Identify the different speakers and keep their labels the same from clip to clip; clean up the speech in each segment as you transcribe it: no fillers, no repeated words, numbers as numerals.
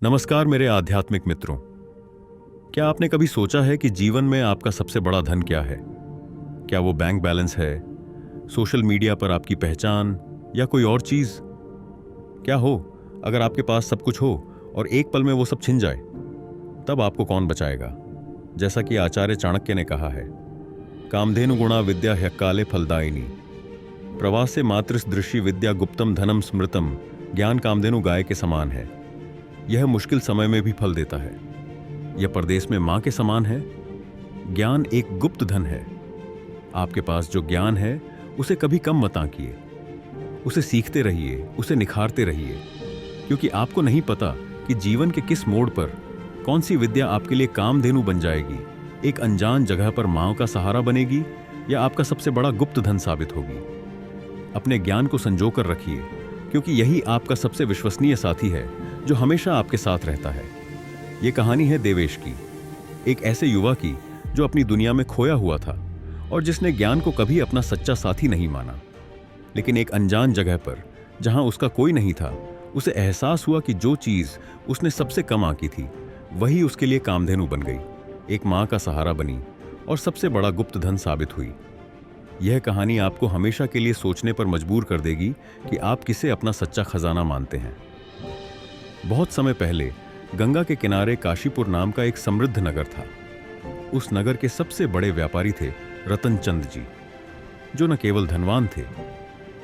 Speaker 1: नमस्कार मेरे आध्यात्मिक मित्रों। क्या आपने कभी सोचा है कि जीवन में आपका सबसे बड़ा धन क्या है? क्या वो बैंक बैलेंस है, सोशल मीडिया पर आपकी पहचान, या कोई और चीज? क्या हो अगर आपके पास सब कुछ हो और एक पल में वो सब छिन जाए? तब आपको कौन बचाएगा? जैसा कि आचार्य चाणक्य ने कहा है, कामधेनु गुणा विद्या ह्यकाले फलदायिनी, प्रवासे मातृस दृश्य विद्या गुप्तम धनम स्मृतम। ज्ञान कामधेनु गाय के समान है, यह मुश्किल समय में भी फल देता है। यह परदेश में मां के समान है। ज्ञान एक गुप्त धन है। आपके पास जो ज्ञान है उसे कभी कम मत आंकिए। उसे सीखते रहिए, उसे निखारते रहिए, क्योंकि आपको नहीं पता कि जीवन के किस मोड़ पर कौन सी विद्या आपके लिए कामधेनु बन जाएगी, एक अनजान जगह पर मां का सहारा बनेगी, या आपका सबसे बड़ा गुप्त धन साबित होगी। अपने ज्ञान को संजो कर रखिए, क्योंकि यही आपका सबसे विश्वसनीय साथी है जो हमेशा आपके साथ रहता है। यह कहानी है देवेश की, एक ऐसे युवा की जो अपनी दुनिया में खोया हुआ था और जिसने ज्ञान को कभी अपना सच्चा साथी नहीं माना। लेकिन एक अनजान जगह पर, जहां उसका कोई नहीं था, उसे एहसास हुआ कि जो चीज उसने सबसे कम आंकी थी वही उसके लिए कामधेनु बन गई, एक मां का सहारा बनी और सबसे बड़ा गुप्त धन साबित हुई। यह कहानी आपको हमेशा के लिए सोचने पर मजबूर कर देगी कि आप किसे अपना सच्चा खजाना मानते हैं। बहुत समय पहले गंगा के किनारे काशीपुर नाम का एक समृद्ध नगर था। उस नगर के सबसे बड़े व्यापारी थे रतनचंद जी, जो न केवल धनवान थे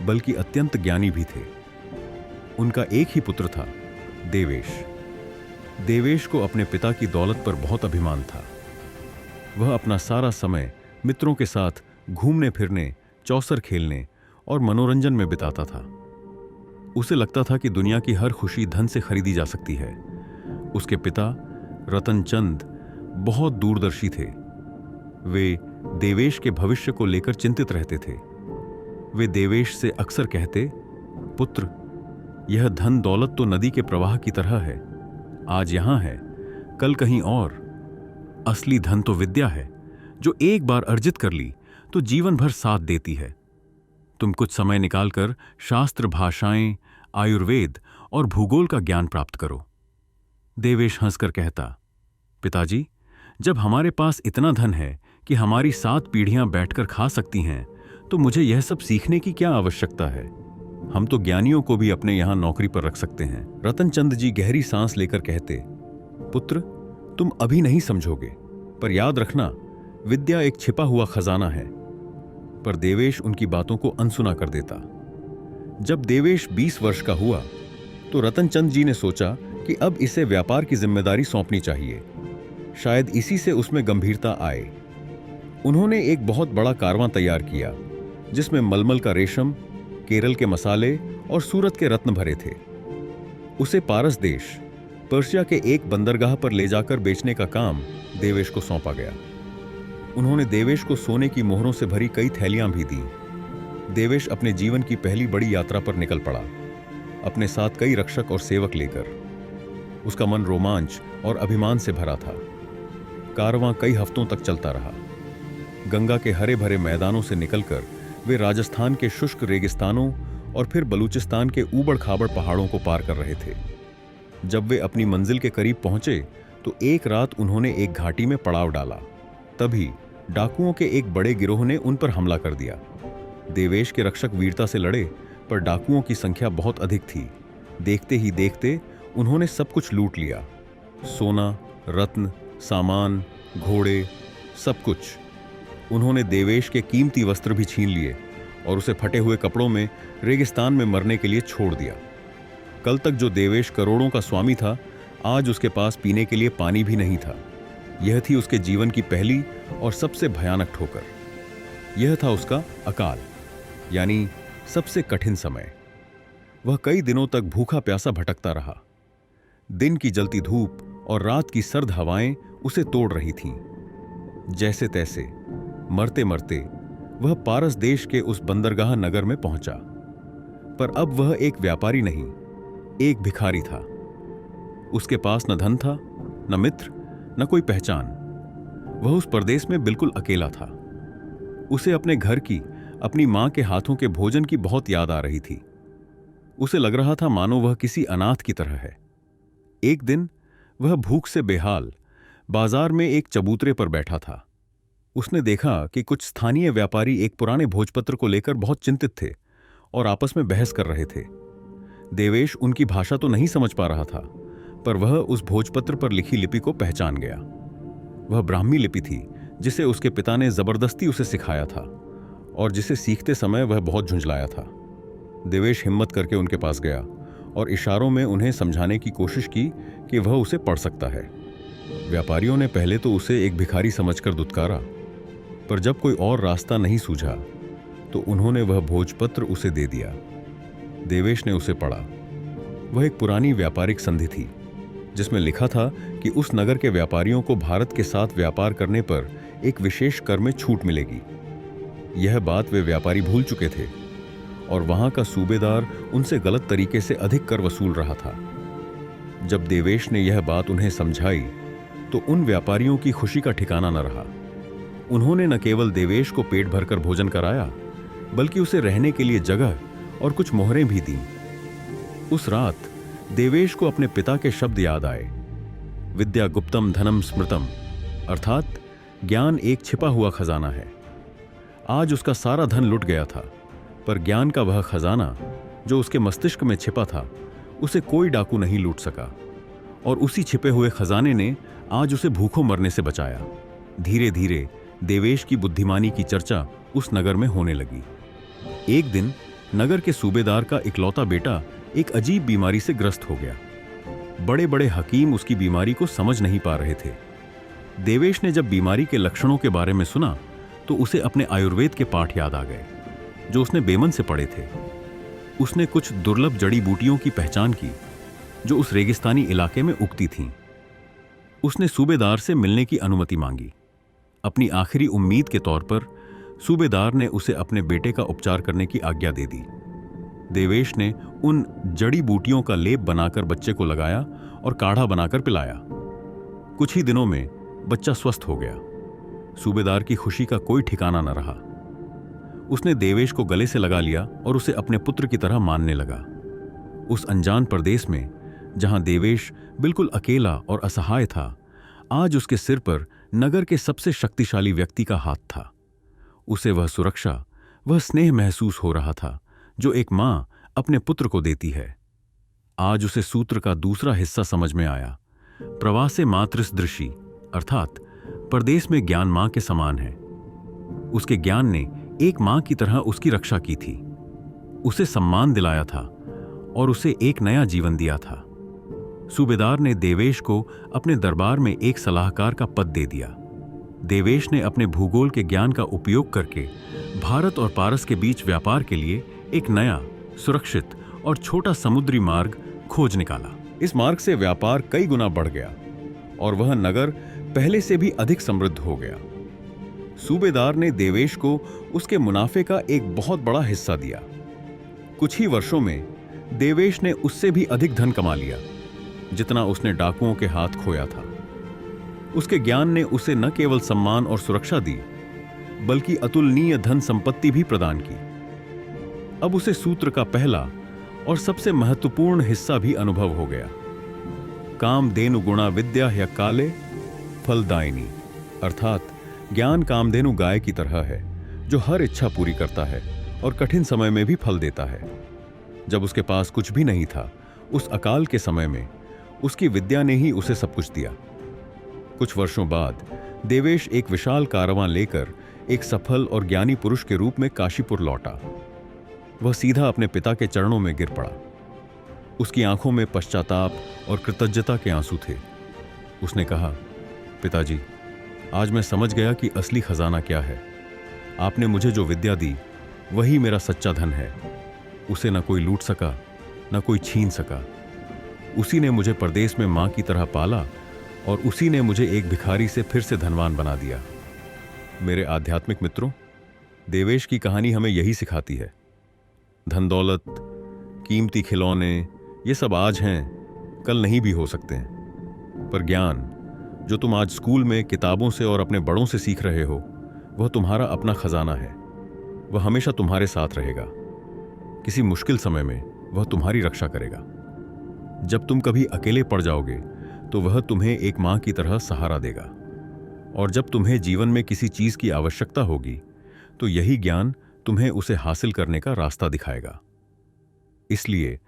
Speaker 1: बल्कि अत्यंत ज्ञानी भी थे। उनका एक ही पुत्र था, देवेश। देवेश को अपने पिता की दौलत पर बहुत अभिमान था। वह अपना सारा समय मित्रों के साथ घूमने फिरने, चौसर खेलने और मनोरंजन में बिताता था। उसे लगता था कि दुनिया की हर खुशी धन से खरीदी जा सकती है। उसके पिता रतनचंद बहुत दूरदर्शी थे। वे देवेश के भविष्य को लेकर चिंतित रहते थे। वे देवेश से अक्सर कहते, पुत्र, यह धन दौलत तो नदी के प्रवाह की तरह है, आज यहां है, कल कहीं और। असली धन तो विद्या है, जो एक बार अर्जित कर ली तो जीवन भर साथ देती है। तुम कुछ समय निकालकर शास्त्र, भाषाएं, आयुर्वेद और भूगोल का ज्ञान प्राप्त करो। देवेश हंसकर कहता, पिताजी, जब हमारे पास इतना धन है कि हमारी 7 पीढ़ियां बैठकर खा सकती हैं, तो मुझे यह सब सीखने की क्या आवश्यकता है? हम तो ज्ञानियों को भी अपने यहां नौकरी पर रख सकते हैं। रतनचंद जी गहरी सांस लेकर कहते, पुत्र, तुम अभी नहीं समझोगे, पर याद रखना, विद्या एक छिपा हुआ खजाना है। पर देवेश उनकी बातों को अनसुना कर देता। जब देवेश 20 वर्ष का हुआ तो रतनचंद जी ने सोचा कि अब इसे व्यापार की जिम्मेदारी सौंपनी चाहिए। शायद इसी से उसमें गंभीरता आए। उन्होंने एक बहुत बड़ा कारवां तैयार किया, जिसमें मलमल का रेशम, केरल के मसाले और सूरत के रत्न भरे थे। उसे पारस देश, पर्शिया के एक बंदरगाह पर ले जाकर बेचने का काम देवेश को सौंपा गया। उन्होंने देवेश को सोने की मोहरों से भरी कई थैलियां भी दी। देवेश अपने जीवन की पहली बड़ी यात्रा पर निकल पड़ा, अपने साथ कई रक्षक और सेवक लेकर। उसका मन रोमांच और अभिमान से भरा था। कारवां कई हफ्तों तक चलता रहा। गंगा के हरे भरे मैदानों से निकलकर वे राजस्थान के शुष्क रेगिस्तानों और फिर बलूचिस्तान के ऊबड़ खाबड़ पहाड़ों को पार कर रहे थे। जब वे अपनी मंजिल के करीब पहुंचे तो एक रात उन्होंने एक घाटी में पड़ाव डाला। तभी डाकुओं के एक बड़े गिरोह ने उन पर हमला कर दिया। देवेश के रक्षक वीरता से लड़े, पर डाकुओं की संख्या बहुत अधिक थी। देखते ही देखते उन्होंने सब कुछ लूट लिया, सोना, रत्न, सामान, घोड़े, सब कुछ। उन्होंने देवेश के कीमती वस्त्र भी छीन लिए और उसे फटे हुए कपड़ों में रेगिस्तान में मरने के लिए छोड़ दिया। कल तक जो देवेश करोड़ों का स्वामी था, आज उसके पास पीने के लिए पानी भी नहीं था। यह थी उसके जीवन की पहली और सबसे भयानक ठोकर। यह था उसका अकाल, यानी सबसे कठिन समय। वह कई दिनों तक भूखा प्यासा भटकता रहा। दिन की जलती धूप और रात की सर्द हवाएं उसे तोड़ रही थीं। जैसे तैसे मरते मरते वह पारस देश के उस बंदरगाह नगर में पहुंचा। पर अब वह एक व्यापारी नहीं, एक भिखारी था। उसके पास न धन था, न मित्र, न कोई पहचान। वह उस परदेश में बिल्कुल अकेला था। उसे अपने घर की, अपनी मां के हाथों के भोजन की बहुत याद आ रही थी। उसे लग रहा था मानो वह किसी अनाथ की तरह है। एक दिन वह भूख से बेहाल बाजार में एक चबूतरे पर बैठा था। उसने देखा कि कुछ स्थानीय व्यापारी एक पुराने भोजपत्र को लेकर बहुत चिंतित थे और आपस में बहस कर रहे थे। देवेश उनकी भाषा तो नहीं समझ पा रहा था, पर वह उस भोजपत्र पर लिखी लिपि को पहचान गया। वह ब्राह्मी लिपि थी जिसे उसके पिता ने जबरदस्ती उसे सिखाया था और जिसे सीखते समय वह बहुत झुंझलाया था। देवेश हिम्मत करके उनके पास गया और इशारों में उन्हें समझाने की कोशिश की कि वह उसे पढ़ सकता है। व्यापारियों ने पहले तो उसे एक भिखारी समझकर दुत्कारा, पर जब कोई और रास्ता नहीं सूझा तो उन्होंने वह भोजपत्र उसे दे दिया। देवेश ने उसे पढ़ा। वह एक पुरानी व्यापारिक संधि थी जिसमें लिखा था कि उस नगर के व्यापारियों को भारत के साथ व्यापार करने पर एक विशेष कर में छूट मिलेगी। यह बात वे व्यापारी भूल चुके थे और वहां का सूबेदार उनसे गलत तरीके से अधिक कर वसूल रहा था। जब देवेश ने यह बात उन्हें समझाई तो उन व्यापारियों की खुशी का ठिकाना न रहा। उन्होंने न केवल देवेश को पेट भरकर भोजन कराया, बल्कि उसे रहने के लिए जगह और कुछ मोहरें भी दीं। उस रात देवेश को अपने पिता के शब्द याद आए, विद्या गुप्तम धनम स्मृतम, अर्थात ज्ञान एक छिपा हुआ खजाना है। आज उसका सारा धन लुट गया था, पर ज्ञान का वह खजाना जो उसके मस्तिष्क में छिपा था, उसे कोई डाकू नहीं लूट सका और उसी छिपे हुए खजाने ने आज उसे भूखों मरने से बचाया। धीरे धीरे देवेश की बुद्धिमानी की चर्चा उस नगर में होने लगी। एक दिन नगर के सूबेदार का इकलौता बेटा एक अजीब बीमारी से ग्रस्त हो गया। बड़े बड़े हकीम उसकी बीमारी को समझ नहीं पा रहे थे। देवेश ने जब बीमारी के लक्षणों के बारे में सुना तो उसे अपने आयुर्वेद के पाठ याद आ गए जो उसने बेमन से पढ़े थे। उसने कुछ दुर्लभ जड़ी बूटियों की पहचान की जो उस रेगिस्तानी इलाके में उगती थीं। उसने सूबेदार से मिलने की अनुमति मांगी। अपनी आखिरी उम्मीद के तौर पर सूबेदार ने उसे अपने बेटे का उपचार करने की आज्ञा दे दी। देवेश ने उन जड़ी बूटियों का लेप बनाकर बच्चे को लगाया और काढ़ा बनाकर पिलाया। कुछ ही दिनों में बच्चा स्वस्थ हो गया। सूबेदार की खुशी का कोई ठिकाना न रहा। उसने देवेश को गले से लगा लिया और उसे अपने पुत्र की तरह मानने लगा। उस अनजान प्रदेश में जहां देवेश बिल्कुल अकेला और असहाय था, आज उसके सिर पर नगर के सबसे शक्तिशाली व्यक्ति का हाथ था। उसे वह सुरक्षा, वह स्नेह महसूस हो रहा था जो एक मां अपने पुत्र को देती है। आज उसे सूत्र का दूसरा हिस्सा समझ में आया। प्रवासे मातृसदृशी, अर्थात परदेश में ज्ञान मां के समान है। उसके ज्ञान ने एक मां की तरह उसकी रक्षा की थी, उसे सम्मान दिलाया था और उसे एक नया जीवन दिया था। सूबेदार ने देवेश को अपने दरबार में एक सलाहकार का पद दे दिया। देवेश ने अपने भूगोल के ज्ञान का उपयोग करके भारत और पारस के बीच व्यापार के लिए एक नया, सुरक्षित और छोटा समुद्री मार्ग खोज निकाला। इस मार्ग से व्यापार कई गुना बढ़ गया और वह नगर पहले से भी अधिक समृद्ध हो गया। सूबेदार ने देवेश को उसके मुनाफे का एक बहुत बड़ा हिस्सा दिया। कुछ ही वर्षों में देवेश ने उससे भी अधिक धन कमा लिया जितना उसने डाकुओं के हाथ खोया था। उसके ज्ञान ने उसे न केवल सम्मान और सुरक्षा दी, बल्कि अतुलनीय धन संपत्ति भी प्रदान की। अब उसे सूत्र का पहला और सबसे महत्वपूर्ण हिस्सा भी अनुभव हो गया। कामधेनु गुणा विद्या ह्य काले फलदायिनी, अर्थात ज्ञान कामधेनु गाय की तरह है जो हर इच्छा पूरी करता है और कठिन समय में भी फल देता है। जब उसके पास कुछ भी नहीं था, उस अकाल के समय में उसकी विद्या ने ही उसे सब कुछ दिया। कुछ वर्षों बाद देवेश एक विशाल कारवां लेकर एक सफल और ज्ञानी पुरुष के रूप में काशीपुर लौटा। वह सीधा अपने पिता के चरणों में गिर पड़ा। उसकी आंखों में पश्चाताप और कृतज्ञता के आंसू थे। उसने कहा, पिताजी, आज मैं समझ गया कि असली खजाना क्या है। आपने मुझे जो विद्या दी वही मेरा सच्चा धन है। उसे न कोई लूट सका, न कोई छीन सका। उसी ने मुझे परदेश में मां की तरह पाला और उसी ने मुझे एक भिखारी से फिर से धनवान बना दिया। मेरे आध्यात्मिक मित्रों, देवेश की कहानी हमें यही सिखाती है। धन दौलत, कीमती खिलौने, ये सब आज हैं, कल नहीं भी हो सकते हैं। पर ज्ञान जो तुम आज स्कूल में किताबों से और अपने बड़ों से सीख रहे हो, वह तुम्हारा अपना खजाना है। वह हमेशा तुम्हारे साथ रहेगा। किसी मुश्किल समय में वह तुम्हारी रक्षा करेगा। जब तुम कभी अकेले पड़ जाओगे तो वह तुम्हें एक मां की तरह सहारा देगा, और जब तुम्हें जीवन में किसी चीज की आवश्यकता होगी तो यही ज्ञान तुम्हें उसे हासिल करने का रास्ता दिखाएगा। इसलिए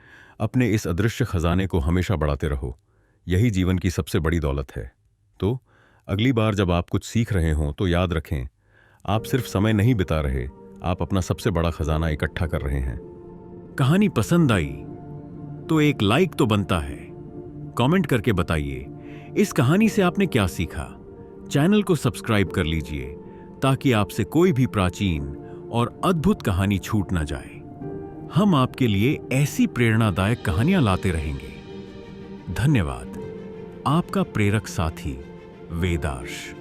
Speaker 1: अपने इस अदृश्य खजाने को हमेशा बढ़ाते रहो, यही जीवन की सबसे बड़ी दौलत है। तो अगली बार जब आप कुछ सीख रहे हों तो याद रखें, आप सिर्फ समय नहीं बिता रहे, आप अपना सबसे बड़ा खजाना इकट्ठा कर रहे हैं। कहानी पसंद आई तो एक लाइक तो बनता है। कमेंट करके बताइए इस कहानी से आपने क्या सीखा। चैनल को सब्सक्राइब कर लीजिए ताकि आपसे कोई भी प्राचीन और अद्भुत कहानी छूट ना जाए। हम आपके लिए ऐसी प्रेरणादायक कहानियां लाते रहेंगे। धन्यवाद। आपका प्रेरक साथी वेदार्श।